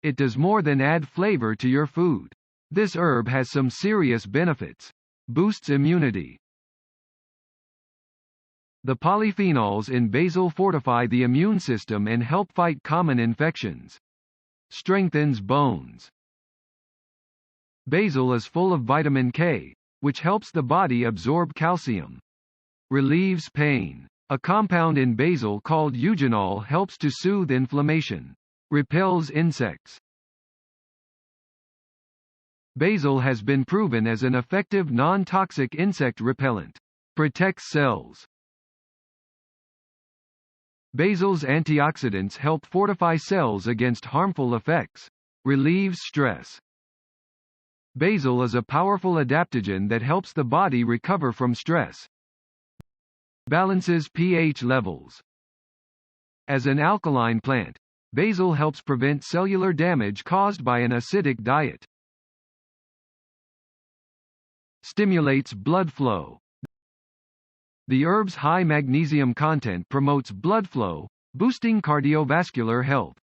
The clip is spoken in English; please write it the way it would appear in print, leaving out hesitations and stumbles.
It does more than add flavor to your food. This herb has some serious benefits. Boosts immunity. The polyphenols in basil fortify the immune system and help fight common infections. Strengthens bones. Basil is full of vitamin K, which helps the body absorb calcium. Relieves pain. A compound in basil called eugenol helps to soothe inflammation. Repels insects. Basil has been proven as an effective non-toxic insect repellent. Protects cells. Basil's antioxidants help fortify cells against harmful effects. Relieves stress. Basil is a powerful adaptogen that helps the body recover from stress. Balances pH levels. As an alkaline plant, basil helps prevent cellular damage caused by an acidic diet. Stimulates blood flow. The herb's high magnesium content promotes blood flow, boosting cardiovascular health.